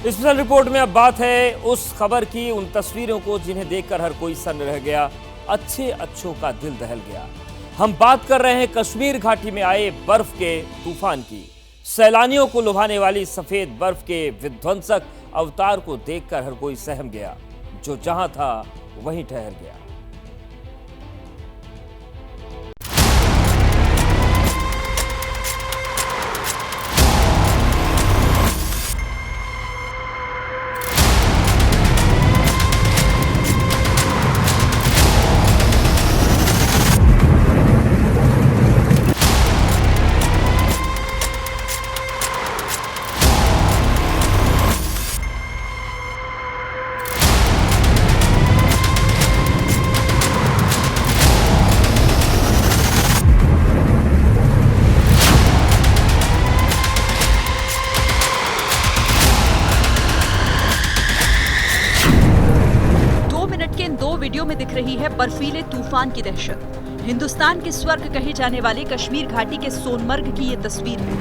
Special report में अब बात है उस खबर की, उन तस्वीरों को जिन्हें देखकर हर कोई सन्न रह गया, अच्छों का दिल दहल गया। हम बात कर रहे हैं कश्मीर घाटी में आए बर्फ के तूफान की। सैलानियों को लुभाने वाली सफेद बर्फ के विध्वंसक अवतार को देखकर हर कोई सहम गया। जो जहां था वहीं ठहर गया। वीडियो में दिख रही है बर्फीले तूफान की दहशत। हिंदुस्तान के स्वर्ग कहे जाने वाले कश्मीर घाटी के सोनमर्ग की ये तस्वीर है।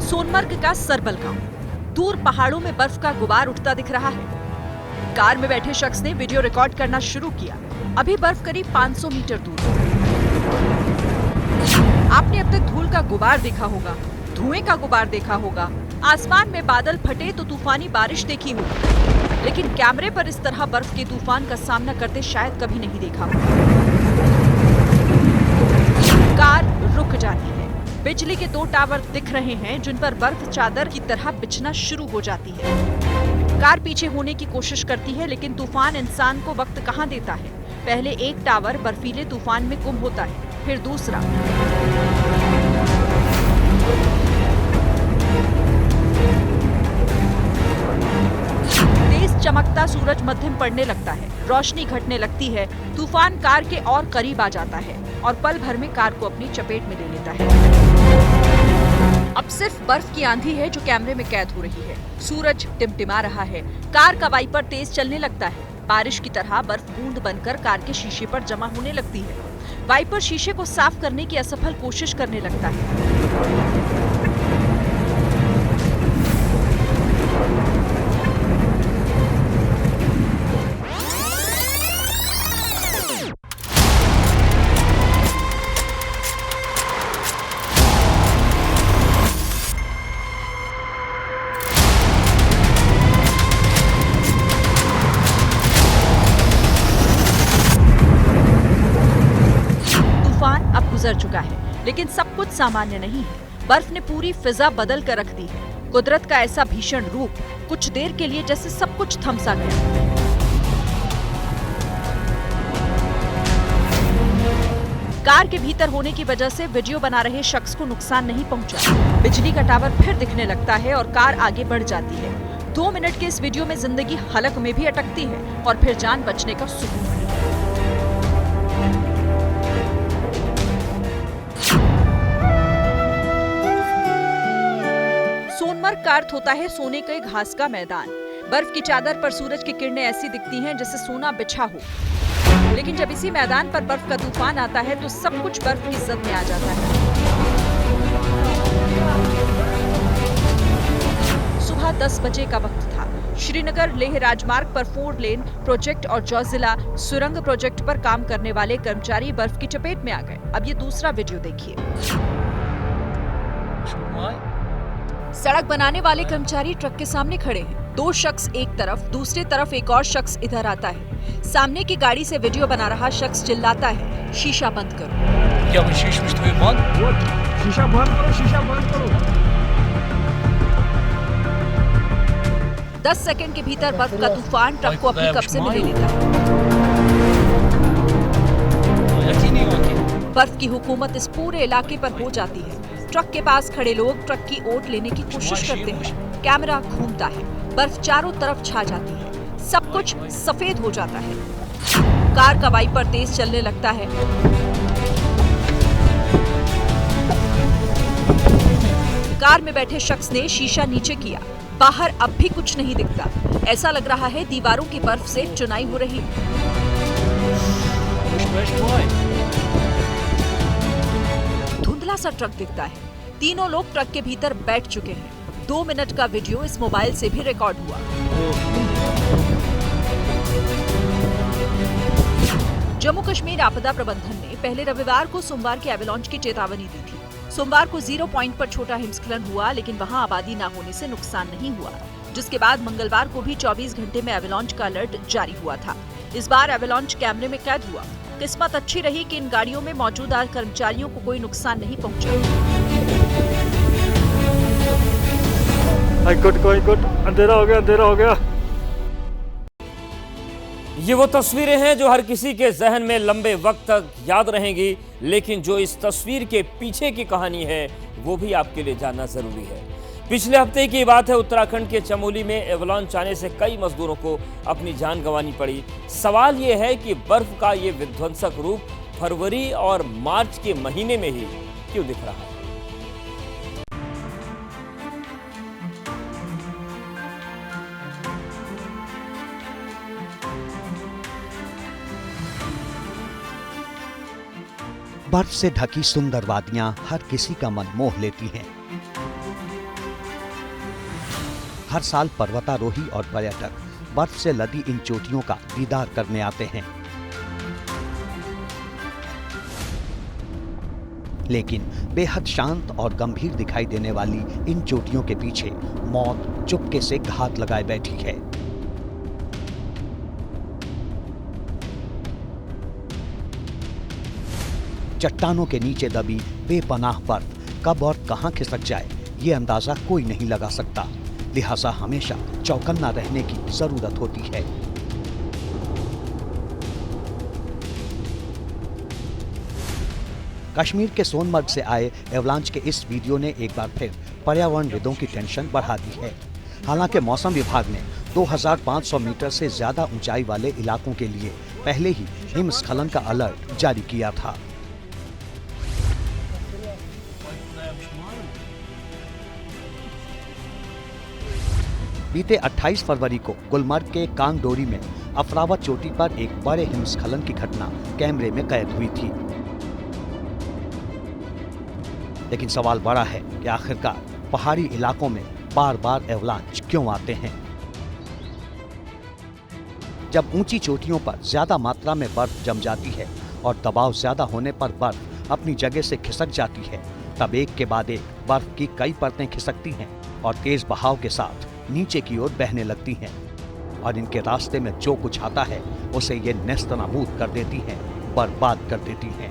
सोनमर्ग का सरबल गांव, दूर पहाड़ों में बर्फ का गुबार उठता दिख रहा है। कार में बैठे शख्स ने वीडियो रिकॉर्ड करना शुरू किया। अभी बर्फ करीब 500 मीटर दूर है। आपने अब तक धूल का गुबार देखा होगा, धुएं का गुबार देखा होगा, आसमान में बादल फटे तो तूफानी बारिश देखी होगी, लेकिन कैमरे पर इस तरह बर्फ के तूफान का सामना करते शायद कभी नहीं देखा होगा। कार रुक जाती है। बिजली के 2 टावर दिख रहे हैं जिन पर बर्फ चादर की तरह बिछना शुरू हो जाती है। कार पीछे होने की कोशिश करती है, लेकिन तूफान इंसान को वक्त कहां देता है। पहले एक टावर बर्फीले तूफान में गुम होता है, फिर दूसरा। चमकता सूरज मध्यम पड़ने लगता है, रोशनी घटने लगती है। तूफान कार के और करीब आ जाता है और पल भर में कार को अपनी चपेट में ले लेता है। अब सिर्फ बर्फ की आंधी है जो कैमरे में कैद हो रही है। सूरज टिमटिमा रहा है। कार का वाइपर तेज चलने लगता है। बारिश की तरह बर्फ बूंद बनकर कार के शीशे पर जमा होने लगती है। वाइपर शीशे को साफ करने की असफल कोशिश करने लगता है। गुजर चुका है, लेकिन सब कुछ सामान्य नहीं है। बर्फ ने पूरी फिजा बदल कर रख दी है। कुदरत का ऐसा भीषण रूप, कुछ देर के लिए जैसे सब कुछ थम सा गया। कार के भीतर होने की वजह से वीडियो बना रहे शख्स को नुकसान नहीं पहुंचा। बिजली का टावर फिर दिखने लगता है और कार आगे बढ़ जाती है। 2 मिनट के इस वीडियो में जिंदगी हलक में भी अटकती है और फिर जान बचने का सुकून। सोनमर्ग का अर्थ होता है सोने के घास का मैदान। बर्फ की चादर पर सूरज की किरणें ऐसी दिखती हैं जैसे सोना बिछा हो। लेकिन जब इसी मैदान पर बर्फ का तूफान आता है तो सब कुछ बर्फ की जद में आ जाता है। सुबह 10 बजे का वक्त था। श्रीनगर लेह राजमार्ग पर 4 लेन प्रोजेक्ट और जोजिला सुरंग प्रोजेक्ट पर काम करने वाले कर्मचारी बर्फ की चपेट में आ गए। अब ये दूसरा वीडियो देखिए। सड़क बनाने वाले कर्मचारी ट्रक के सामने खड़े हैं। 2 शख्स एक तरफ, दूसरी तरफ एक और शख्स इधर आता है। सामने की गाड़ी से वीडियो बना रहा शख्स चिल्लाता है, शीशा बंद करो। क्या शीशा बंद करो, शीशा बंद करो। 10 सेकंड के भीतर बर्फ का तूफान ट्रक को अपने कब्जे में ले लेता है। बर्फ की हुकूमत इस पूरे इलाके पर हो जाती है। ट्रक के पास खड़े लोग ट्रक की ओट लेने की कोशिश करते हैं। कैमरा घूमता है। बर्फ चारों तरफ छा जाती है। सब कुछ सफेद हो जाता है। कार का वाइपर तेज चलने लगता है। कार में बैठे शख्स ने शीशा नीचे किया। बाहर अब भी कुछ नहीं दिखता। ऐसा लग रहा है दीवारों की बर्फ से चुनाई हो रही है। सा ट्रक दिखता है। तीनों लोग ट्रक के भीतर बैठ चुके हैं। 2 मिनट का वीडियो इस मोबाइल से भी रिकॉर्ड हुआ। जम्मू कश्मीर आपदा प्रबंधन ने पहले रविवार को सोमवार के एवलांच की चेतावनी दी थी। सोमवार को 0 पॉइंट पर छोटा हिमस्खलन हुआ, लेकिन वहां आबादी न होने से नुकसान नहीं हुआ, जिसके बाद मंगलवार को भी 24 घंटे में एवलांच का अलर्ट जारी हुआ था। इस बार एवलांच कैमरे में कैद हुआ। किस्मत अच्छी रही कि इन गाड़ियों में मौजूद कर्मचारियों को कोई नुकसान नहीं पहुंचा। अंधेरा हो गया। ये वो तस्वीरें हैं जो हर किसी के जहन में लंबे वक्त तक याद रहेंगी, लेकिन जो इस तस्वीर के पीछे की कहानी है वो भी आपके लिए जानना जरूरी है। पिछले हफ्ते की बात है, उत्तराखंड के चमोली में एवलांच आने से कई मजदूरों को अपनी जान गंवानी पड़ी। सवाल ये है कि बर्फ का ये विध्वंसक रूप फरवरी और मार्च के महीने में ही क्यों दिख रहा है। बर्फ से ढकी सुंदर वादियां हर किसी का मन मोह लेती हैं। हर साल पर्वतारोही और पर्यटक बर्फ से लदी इन चोटियों का दीदार करने आते हैं, लेकिन बेहद शांत और गंभीर दिखाई देने वाली इन चोटियों के पीछे मौत चुपके से घात लगाए बैठी है। चट्टानों के नीचे दबी बेपनाह बर्फ कब और कहां खिसक जाए ये अंदाजा कोई नहीं लगा सकता, लिहाजा हमेशा चौकन्ना रहने की जरूरत होती है। कश्मीर के सोनमर्ग से आए एवलांच के इस वीडियो ने एक बार फिर पर्यावरणविदों की टेंशन बढ़ा दी है। हालांकि मौसम विभाग ने 2500 मीटर से ज्यादा ऊंचाई वाले इलाकों के लिए पहले ही हिमस्खलन का अलर्ट जारी किया था। बीते 28 फरवरी को गुलमर्ग के कांगडोरी में अफरावत चोटी पर एक बड़े हिमस्खलन की घटना कैमरे में कैद हुई थी। लेकिन सवाल बड़ा है कि आखिरकार पहाड़ी इलाकों में बार बार एवलांच क्यों आते हैं। जब ऊंची चोटियों पर ज्यादा मात्रा में बर्फ जम जाती है और दबाव ज्यादा होने पर बर्फ अपनी जगह से खिसक जाती है, तब एक के बाद एक बर्फ की कई परतें खिसकती हैं और तेज बहाव के साथ नीचे की ओर बहने लगती हैं, और इनके रास्ते में जो कुछ आता है उसे ये नेस्तनाबूद कर देती हैं, बर्बाद कर देती हैं।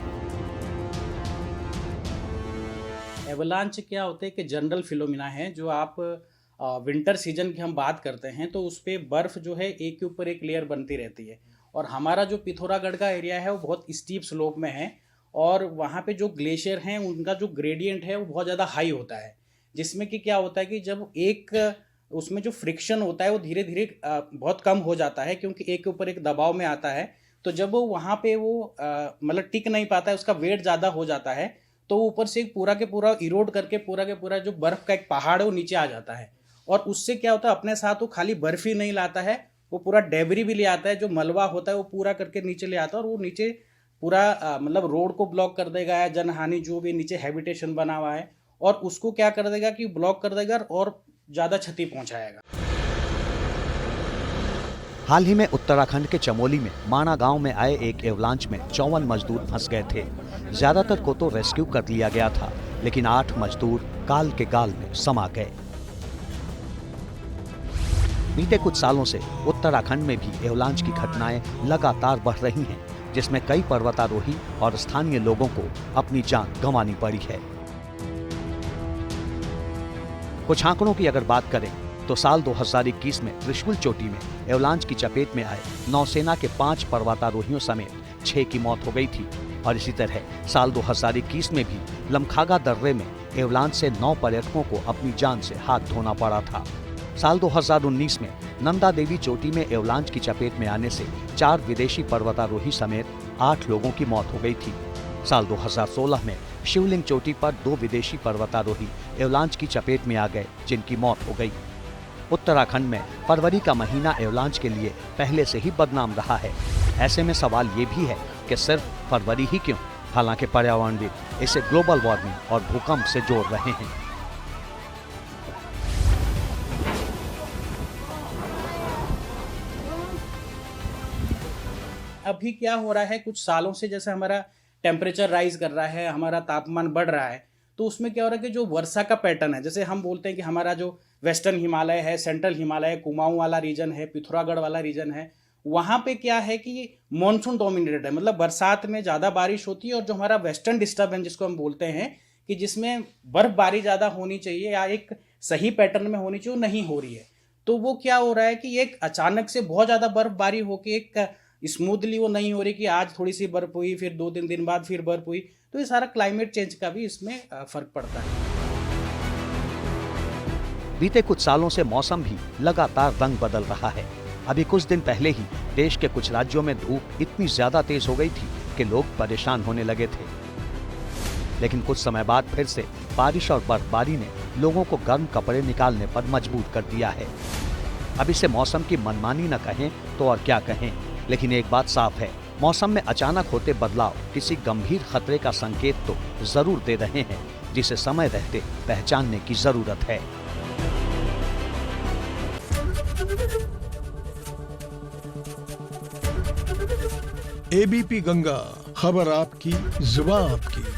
एवलांच क्या होते हैं कि जनरल फिनोमिना है, जो आप विंटर सीजन की हम बात करते हैं तो उस पर बर्फ जो है एक के ऊपर एक लेयर बनती रहती है। और हमारा जो पिथौरागढ़ का एरिया है वो बहुत स्टीप स्लोप में है, और वहाँ पे जो ग्लेशियर हैं उनका जो ग्रेडियंट है वो बहुत ज़्यादा हाई होता है, जिसमें कि क्या होता है कि जब एक उसमें जो फ्रिक्शन होता है वो धीरे धीरे बहुत कम हो जाता है, क्योंकि एक के ऊपर एक दबाव में आता है। तो जब वो वहाँ पे वो मतलब टिक नहीं पाता है, उसका वेट ज़्यादा हो जाता है, तो ऊपर से पूरा के पूरा इरोड करके पूरा के पूरा जो बर्फ़ का एक पहाड़ है वो नीचे आ जाता है। और उससे क्या होता है, अपने साथ वो खाली बर्फ ही नहीं लाता है, वो पूरा डेबरी भी ले आता है, जो मलबा होता है वो पूरा करके नीचे ले आता है, और वो नीचे पूरा मतलब रोड को ब्लॉक कर देगा, जनहानि जो भी नीचे हैबिटेशन बना हुआ है, और उसको क्या कर देगा कि ब्लॉक कर देगा और ज़्यादा क्षति पहुंचाएगा। हाल ही में उत्तराखंड के चमोली में माणा गांव में आए एक एवलांच में 54 मजदूर फंस गए थे। ज्यादातर को तो रेस्क्यू कर लिया गया था, लेकिन 8 मजदूर काल के गाल में समा गए। बीते कुछ सालों से उत्तराखंड में भी एवलांच की घटनाएं लगातार बढ़ रही हैं, जिसमें कई पर्वतारोही और स्थानीय लोगों को अपनी जान गंवानी पड़ी है। कुछ आंकड़ों की अगर बात करें तो साल 2021 में त्रिशूल चोटी में एवलांच की चपेट में आए नौसेना के 5 पर्वतारोहियों समेत 6 की मौत हो गई थी, और इसी तरह साल 2021 में भी लमखागा दर्रे में एवलांच से 9 पर्यटकों को अपनी जान से हाथ धोना पड़ा था। साल 2019 में नंदा देवी चोटी में एवलांच की चपेट में आने से 4 विदेशी पर्वतारोही समेत 8 लोगों की मौत हो गई थी। साल 2016 में शिवलिंग चोटी पर 2 विदेशी पर्वतारोही एवलांच की चपेट में आ गए, जिनकी मौत हो गई। उत्तराखंड में फरवरी का महीना एवलांच के लिए पहले से ही बदनाम रहा है। ऐसे में सवाल ये भी है कि सिर्फ फरवरी ही क्यों, हालांकि पर्यावरणविद इसे ग्लोबल वार्मिंग और भूकंप से जोड़ रहे हैं। अभी क्या हो रहा है, कुछ सालों से जैसे हमारा टेम्परेचर राइज कर रहा है, हमारा तापमान बढ़ रहा है, तो उसमें क्या हो रहा है कि जो वर्षा का पैटर्न है, जैसे हम बोलते हैं कि हमारा जो वेस्टर्न हिमालय है, सेंट्रल हिमालय, कुमाऊं वाला रीजन है, पिथौरागढ़ वाला रीजन है, वहाँ पे क्या है कि मॉनसून डोमिनेटेड है, मतलब बरसात में ज़्यादा बारिश होती है। और जो हमारा वेस्टर्न डिस्टर्बेंस जिसको हम बोलते हैं कि जिसमें बर्फबारी ज़्यादा होनी चाहिए या एक सही पैटर्न में होनी चाहिए, वो नहीं हो रही है। तो वो क्या हो रहा है कि एक अचानक से बहुत ज़्यादा बर्फबारी होकर एक स्मूथली वो नहीं हो रही कि आज थोड़ी सी बर्फ हुई, फिर 2-3 दिन बाद फिर बर्फ हुई। तो ये सारा क्लाइमेट चेंज का भी इसमें फर्क पड़ता है। बीते कुछ सालों से मौसम भी लगातार रंग बदल रहा है। अभी कुछ दिन पहले ही देश के कुछ राज्यों में धूप इतनी ज्यादा तेज हो गई थी कि लोग परेशान होने लगे थे। लेकिन कुछ समय बाद फिर से बारिश और बर्फबारी ने लोगों को गर्म कपड़े निकालने पर मजबूर कर दिया है। अब इसे मौसम की मनमानी न कहें तो और क्या कहें, लेकिन एक बात साफ है, मौसम में अचानक होते बदलाव किसी गंभीर खतरे का संकेत तो जरूर दे रहे हैं, जिसे समय रहते पहचानने की जरूरत है। एबीपी गंगा, खबर आपकी, जुबान आपकी।